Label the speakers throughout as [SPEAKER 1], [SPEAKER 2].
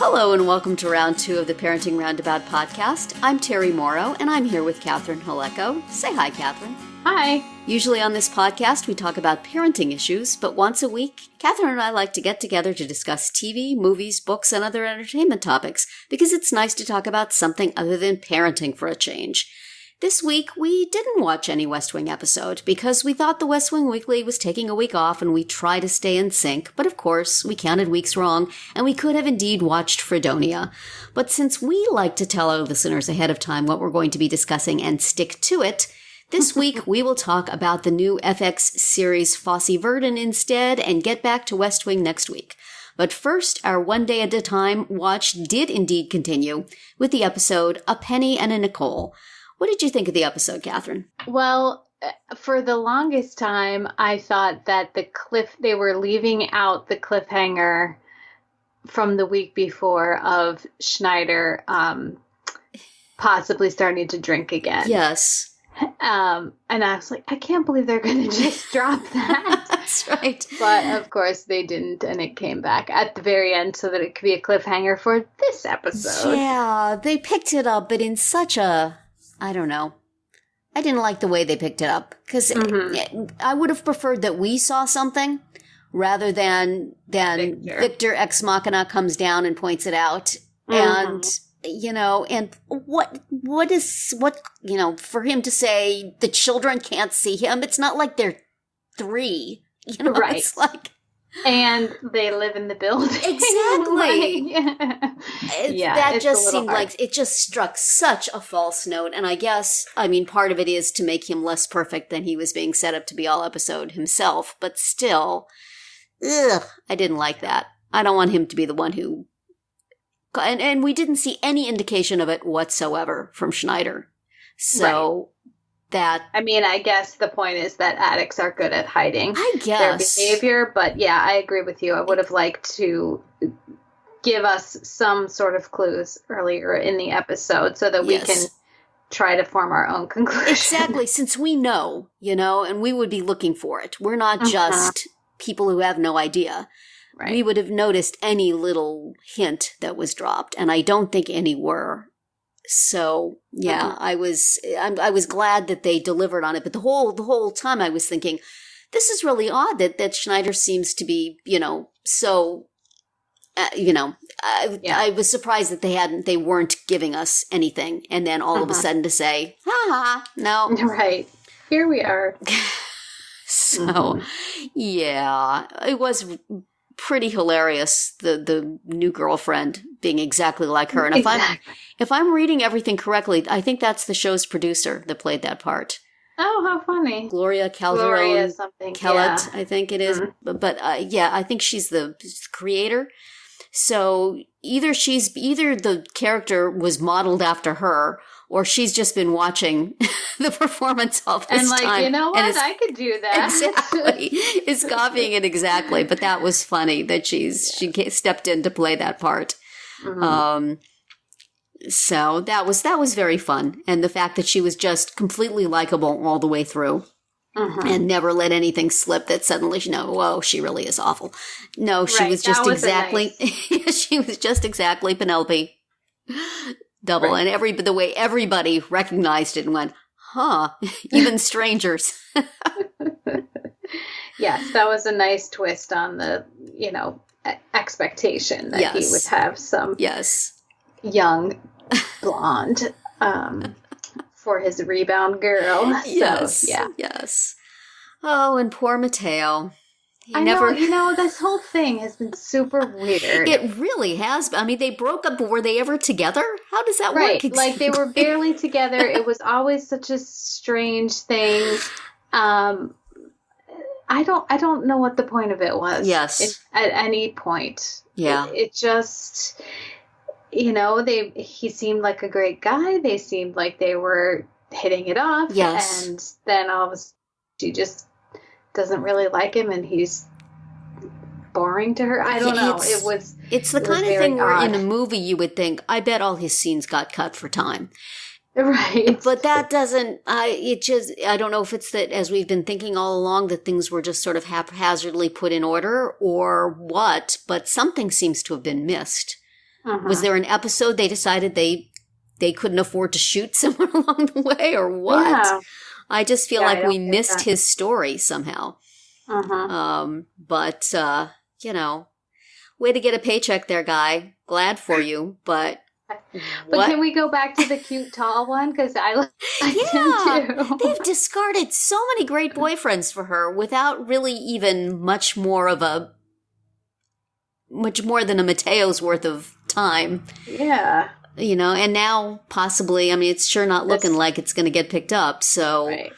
[SPEAKER 1] Hello and welcome to round 2 of the Parenting Roundabout podcast. I'm Terry Morrow and I'm here with Catherine Haleko. Say hi, Catherine.
[SPEAKER 2] Hi.
[SPEAKER 1] Usually on this podcast we talk about parenting issues, but once a week, Catherine and I like to get together to discuss TV, movies, books, and other entertainment topics because it's nice to talk about something other than parenting for a change. This week, we didn't watch any West Wing episode because we thought the West Wing Weekly was taking a week off and we try to stay in sync. But of course, we counted weeks wrong and we could have indeed watched Freedonia. But since we like to tell our listeners ahead of time what we're going to be discussing and stick to it, this week we will talk about the new FX series Fosse, Verdon instead and get back to West Wing next week. But first, our one day at a time watch did indeed continue with the episode A Penny and a Nicole. What did you think of the episode, Catherine?
[SPEAKER 2] Well, for the longest time, I thought that they were leaving out the cliffhanger from the week before of Schneider possibly starting to drink again.
[SPEAKER 1] Yes.
[SPEAKER 2] And I was like, I can't believe they're going to just drop that.
[SPEAKER 1] That's right.
[SPEAKER 2] But of course they didn't, and it came back at the very end so that it could be a cliffhanger for this episode.
[SPEAKER 1] Yeah, they picked it up, but in such a... I don't know. I didn't like the way they picked it up because I would have preferred that we saw something rather than Victor Ex Machina comes down and points it out. And, and for him to say the children can't see him, it's not like they're 3.
[SPEAKER 2] Right.
[SPEAKER 1] It's like...
[SPEAKER 2] And they live in the building.
[SPEAKER 1] Exactly. That just seemed
[SPEAKER 2] hard.
[SPEAKER 1] like it just struck such a false note. And I guess, part of it is to make him less perfect than he was being set up to be all episode himself. But still, I didn't like that. I don't want him to be the one who... And we didn't see any indication of it whatsoever from Schneider. So...
[SPEAKER 2] Right.
[SPEAKER 1] I
[SPEAKER 2] guess the point is that addicts are good at hiding
[SPEAKER 1] their
[SPEAKER 2] behavior. But yeah, I agree with you. I would have liked to give us some sort of clues earlier in the episode so that we can try to form our own conclusion.
[SPEAKER 1] Exactly, since we know, and we would be looking for it. We're not just people who have no idea.
[SPEAKER 2] Right.
[SPEAKER 1] We would have noticed any little hint that was dropped, and I don't think any were. So, yeah, I was glad that they delivered on it. But the whole time I was thinking, this is really odd that Schneider seems to be, so, I was surprised that they weren't giving us anything. And then all of a sudden to say, no.
[SPEAKER 2] Right. Here we are.
[SPEAKER 1] So, yeah, it was pretty hilarious, the new girlfriend being exactly like her. And if I'm reading everything correctly, I think that's the show's producer that played that part.
[SPEAKER 2] Oh, how funny.
[SPEAKER 1] Gloria
[SPEAKER 2] something.
[SPEAKER 1] Kellett, I think it is. But I think she's the creator. So either the character was modeled after her, or she's just been watching the performance all this time.
[SPEAKER 2] And you know what? I could do that.
[SPEAKER 1] Exactly. Is copying it exactly. But that was funny that she stepped in to play that part. So that was very fun. And the fact that she was just completely likable all the way through. And never let anything slip that suddenly, she really is awful. No, she was just she was just exactly Penelope. Double. Right. And the way everybody recognized it and went, even strangers.
[SPEAKER 2] Yes, that was a nice twist on the, expectation that he would have some young blonde for his rebound girl.
[SPEAKER 1] Yes.
[SPEAKER 2] So,
[SPEAKER 1] yes. Oh, and poor Matteo.
[SPEAKER 2] This whole thing has been super weird.
[SPEAKER 1] It really has. They broke up, but were they ever together? How does that
[SPEAKER 2] work?
[SPEAKER 1] Exactly?
[SPEAKER 2] Like, they were barely together. It was always such a strange thing. I don't know what the point of it was.
[SPEAKER 1] Yes.
[SPEAKER 2] At any point.
[SPEAKER 1] Yeah.
[SPEAKER 2] It just, he seemed like a great guy. They seemed like they were hitting it off.
[SPEAKER 1] Yes.
[SPEAKER 2] And then all of a sudden, she just doesn't really like him, and he's boring to her. I don't know.
[SPEAKER 1] It's the kind of thing where in a movie you would think, I bet all his scenes got cut for time.
[SPEAKER 2] Right.
[SPEAKER 1] But that doesn't, I don't know if it's that, as we've been thinking all along, that things were just sort of haphazardly put in order or what, but something seems to have been missed. Was there an episode they decided they couldn't afford to shoot somewhere along the way, or what?
[SPEAKER 2] Yeah.
[SPEAKER 1] I just feel like we missed
[SPEAKER 2] that.
[SPEAKER 1] his story somehow. But way to get a paycheck there, guy. Glad for you, but
[SPEAKER 2] can we go back to the cute tall one? Because I like him too.
[SPEAKER 1] They've discarded so many great boyfriends for her without really even much more than a Mateo's worth of time.
[SPEAKER 2] Yeah.
[SPEAKER 1] And now possibly, it's sure not looking like it's going to get picked up. So,
[SPEAKER 2] right.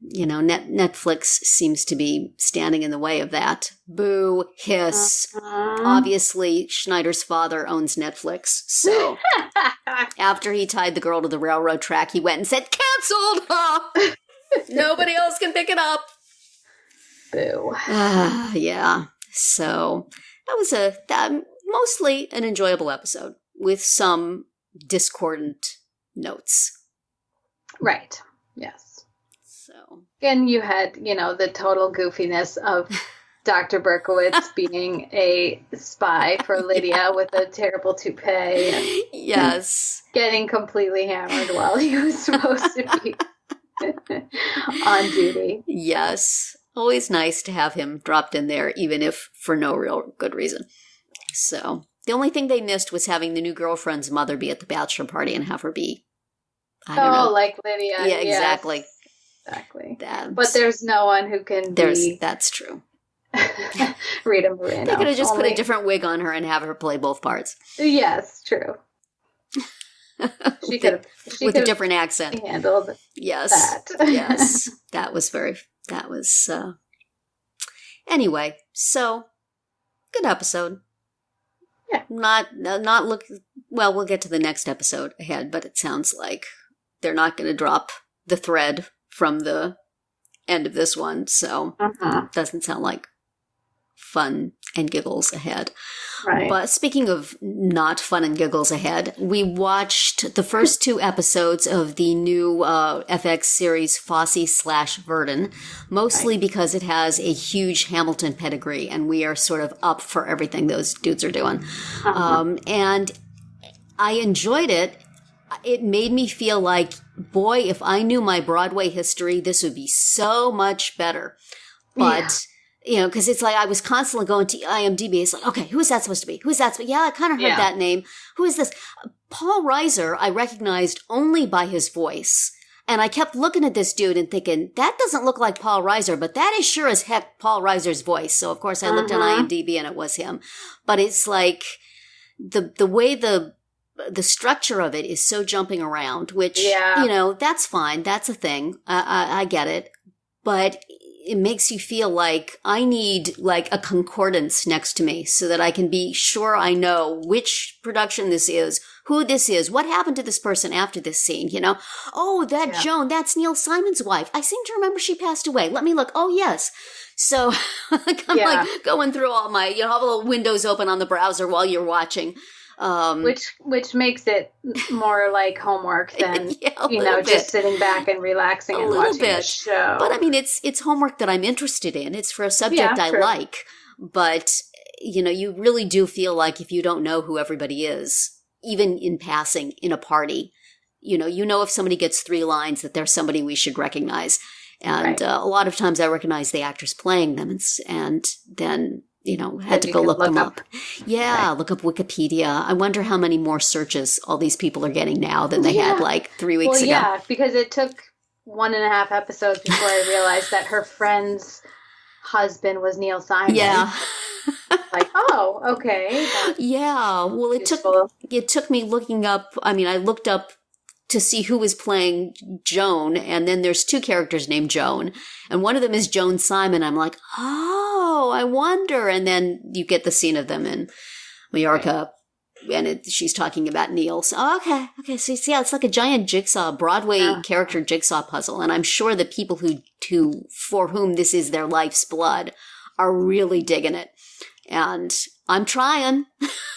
[SPEAKER 1] Netflix seems to be standing in the way of that. Boo, hiss. Obviously, Schneider's father owns Netflix. So after he tied the girl to the railroad track, he went and said, "Canceled! Nobody else can pick it up."
[SPEAKER 2] Boo.
[SPEAKER 1] Yeah. So that was mostly an enjoyable episode with some discordant notes.
[SPEAKER 2] Right. Yes.
[SPEAKER 1] So.
[SPEAKER 2] And you had, the total goofiness of Dr. Berkowitz being a spy for Lydia with a terrible toupee. And
[SPEAKER 1] yes.
[SPEAKER 2] Getting completely hammered while he was supposed to be on duty.
[SPEAKER 1] Yes. Always nice to have him dropped in there, even if for no real good reason. So the only thing they missed was having the new girlfriend's mother be at the bachelor party and have her be, I don't know.
[SPEAKER 2] Like Lydia.
[SPEAKER 1] Yeah, exactly.
[SPEAKER 2] Yes. Exactly. But there's no one who can
[SPEAKER 1] That's true.
[SPEAKER 2] Rita Moreno.
[SPEAKER 1] They could have just put a different wig on her and have her play both parts.
[SPEAKER 2] Yes, true. With
[SPEAKER 1] a different accent.
[SPEAKER 2] Handled that.
[SPEAKER 1] Yes. Anyway, so good episode.
[SPEAKER 2] Yeah.
[SPEAKER 1] We'll get to the next episode ahead, but it sounds like they're not going to drop the thread from the end of this one, so doesn't sound like fun and giggles ahead.
[SPEAKER 2] Right.
[SPEAKER 1] But speaking of not fun and giggles ahead, we watched the first 2 episodes of the new FX series Fosse/Verdon, mostly because it has a huge Hamilton pedigree, and we are sort of up for everything those dudes are doing. And I enjoyed it. It made me feel like, boy, if I knew my Broadway history, this would be so much better. But, because it's like I was constantly going to IMDb. It's like, okay, who is that supposed to be? Who is that? Yeah, I kind of heard that name. Who is this? Paul Reiser, I recognized only by his voice. And I kept looking at this dude and thinking, that doesn't look like Paul Reiser, but that is sure as heck Paul Reiser's voice. So, of course, I looked on IMDb and it was him. But it's like the way the structure of it is so jumping around, which, that's fine. That's a thing. I get it. But it makes you feel like I need like a concordance next to me so that I can be sure I know which production this is, who this is, what happened to this person after this scene, Oh, Joan, that's Neil Simon's wife. I seem to remember she passed away. Let me look. Oh, yes. So I'm like going through all my, have little windows open on the browser while you're watching.
[SPEAKER 2] Which makes it more like homework than just sitting back and relaxing and watching a show.
[SPEAKER 1] But it's homework that I'm interested in. It's for a subject I like. But you really do feel like if you don't know who everybody is, even in passing in a party, if somebody gets 3 lines that they're somebody we should recognize. And a lot of times I recognize the actors playing them, and then had to go look them up. Yeah, look up Wikipedia. I wonder how many more searches all these people are getting now than they had like 3 weeks ago.
[SPEAKER 2] Yeah, because it took 1.5 episodes before I realized that her friend's husband was Neil Simon.
[SPEAKER 1] Yeah.
[SPEAKER 2] Like, oh, okay.
[SPEAKER 1] Yeah, well, it took me looking up. I looked up to see who was playing Joan, and then there's 2 characters named Joan, and one of them is Joan Simon. I'm like, oh, I wonder. And then you get the scene of them in Mallorca, and she's talking about Neil. So, okay. So, it's like a giant jigsaw, Broadway character jigsaw puzzle, and I'm sure the people who for whom this is their life's blood are really digging it. And I'm trying.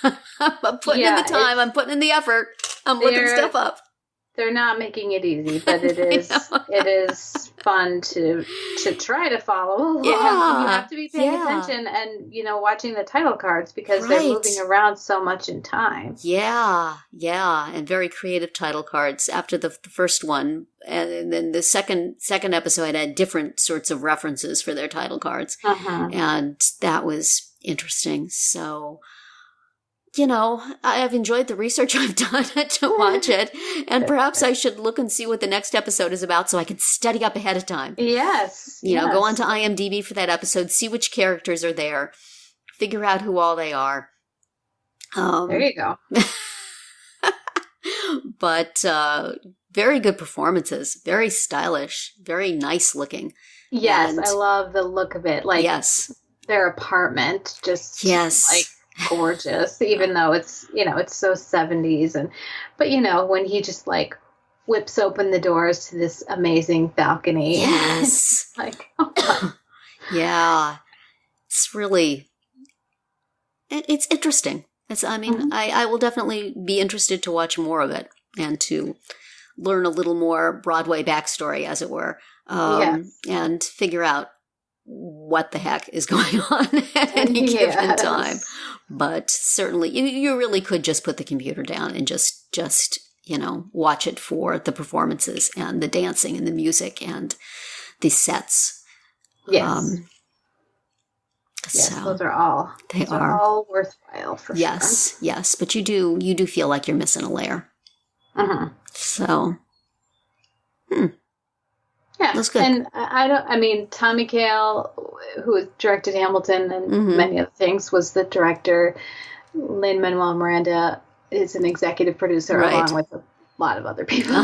[SPEAKER 1] I'm putting in the time. I'm putting in the effort. I'm looking stuff up.
[SPEAKER 2] They're not making it easy, but it is fun to try to follow along.
[SPEAKER 1] Yeah,
[SPEAKER 2] You have to be paying attention and, watching the title cards because they're moving around so much in time.
[SPEAKER 1] Yeah, and very creative title cards after the first one. And then the second episode had different sorts of references for their title cards. And that was interesting. So, I've enjoyed the research I've done to watch it. And perhaps I should look and see what the next episode is about so I can study up ahead of time.
[SPEAKER 2] Yes.
[SPEAKER 1] Go onto IMDb for that episode, see which characters are there, figure out who all they are.
[SPEAKER 2] There you go.
[SPEAKER 1] But very good performances, very stylish, very nice looking.
[SPEAKER 2] Yes, I love the look of it. Like, their apartment, just like gorgeous, even though it's, it's so 70s. But when he just like whips open the doors to this amazing balcony.
[SPEAKER 1] Yes.
[SPEAKER 2] Like, oh.
[SPEAKER 1] Yeah. It's really, it's interesting. I will definitely be interested to watch more of it and to learn a little more Broadway backstory, as it were, and figure out what the heck is going on at any given time. But certainly, you really could just put the computer down and just watch it for the performances and the dancing and the music and the sets.
[SPEAKER 2] Yes. Yes, those are all. Those are all worthwhile for sure.
[SPEAKER 1] Yes, but you do feel like you're missing a layer. So,
[SPEAKER 2] yeah, that's good. And Tommy Kail, who directed Hamilton and many other things, was the director. Lin-Manuel Miranda is an executive producer along with a lot of other people.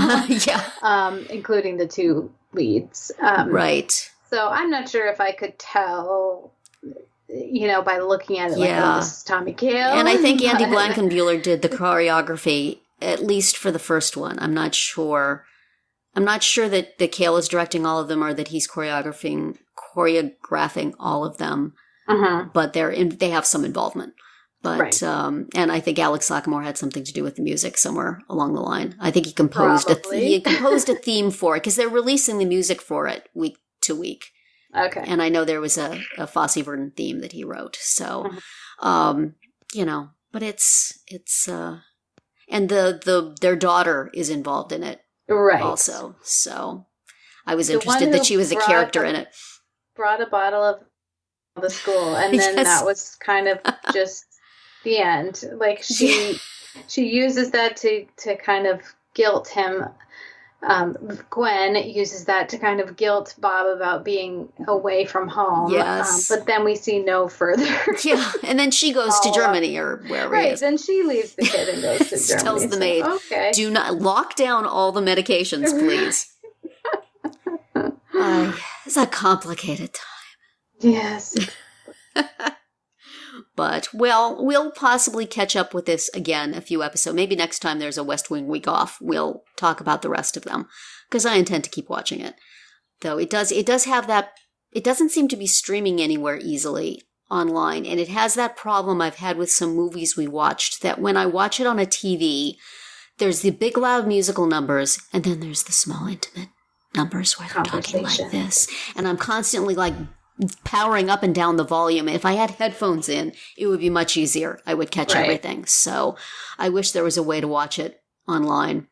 [SPEAKER 2] Including the two leads. So I'm not sure if I could tell, by looking at it, like, oh, this is Tommy Kail.
[SPEAKER 1] And I think Andy Blankenbuehler did the choreography, at least for the first one. I'm not sure that Kail is directing all of them or that he's choreographing all of them. But they have some involvement. But and I think Alex Lacamoire had something to do with the music somewhere along the line. I think he composed a theme for it because they're releasing the music for it week to week.
[SPEAKER 2] Okay.
[SPEAKER 1] And I know there was a Fosse Verdon theme that he wrote. So, but it's and their daughter is involved in it.
[SPEAKER 2] Right.
[SPEAKER 1] Also. So I was interested that she was a character in it.
[SPEAKER 2] Brought a bottle of the school. And then that was kind of just the end. Like she uses that to kind of guilt him. Gwen uses that to kind of guilt Bob about being away from home.
[SPEAKER 1] Yes.
[SPEAKER 2] But then we see no further.
[SPEAKER 1] And then she goes to Germany or wherever it is.
[SPEAKER 2] Then she leaves the kid and goes to Germany.
[SPEAKER 1] Tells the maid, do not lock down all the medications, please. It's a complicated time.
[SPEAKER 2] Yes.
[SPEAKER 1] But, we'll possibly catch up with this again a few episodes. Maybe next time there's a West Wing week off, we'll talk about the rest of them. Because I intend to keep watching it. Though it does have that, it doesn't seem to be streaming anywhere easily online. And it has that problem I've had with some movies we watched, that when I watch it on a TV, there's the big loud musical numbers, and then there's the small intimate numbers where they're talking like this. And I'm constantly like powering up and down the volume. If I had headphones in, it would be much easier. I would catch everything. So I wish there was a way to watch it online.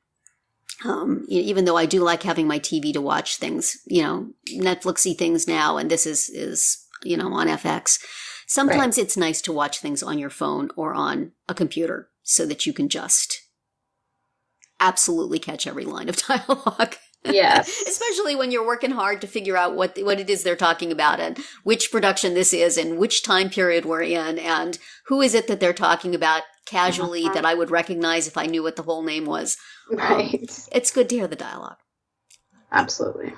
[SPEAKER 1] Even though I do like having my TV to watch things, Netflixy things now, and this is on FX. Sometimes it's nice to watch things on your phone or on a computer so that you can just absolutely catch every line of dialogue.
[SPEAKER 2] Yes.
[SPEAKER 1] Especially when you're working hard to figure out what it is they're talking about and which production this is and which time period we're in and who is it that they're talking about casually that I would recognize if I knew what the whole name was.
[SPEAKER 2] Right.
[SPEAKER 1] It's good to hear the dialogue.
[SPEAKER 2] Absolutely.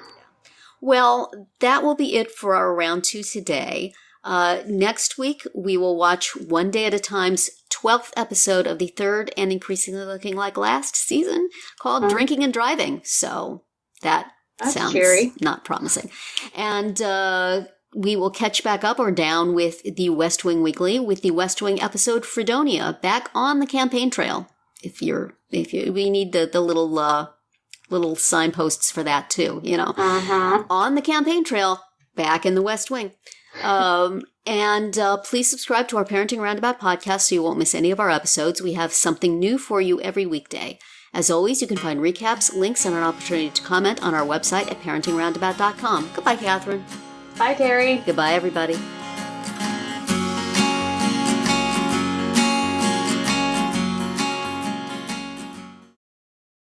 [SPEAKER 1] Well, that will be it for our round 2 today. Next week, we will watch One Day at a Time's 12th episode of the third and increasingly looking like last season called Drinking and Driving. So that's sounds cheery. Not promising. And we will catch back up or down with the West Wing Weekly with the West Wing episode Freedonia back on the campaign trail. If we need the little little signposts for that too, you know.
[SPEAKER 2] Uh-huh.
[SPEAKER 1] On the campaign trail, back in the West Wing. And please subscribe to our Parenting Roundabout podcast so you won't miss any of our episodes. We have something new for you every weekday. As always, you can find recaps, links, and an opportunity to comment on our website at parentingroundabout.com. Goodbye, Catherine.
[SPEAKER 2] Bye, Terry.
[SPEAKER 1] Goodbye, everybody.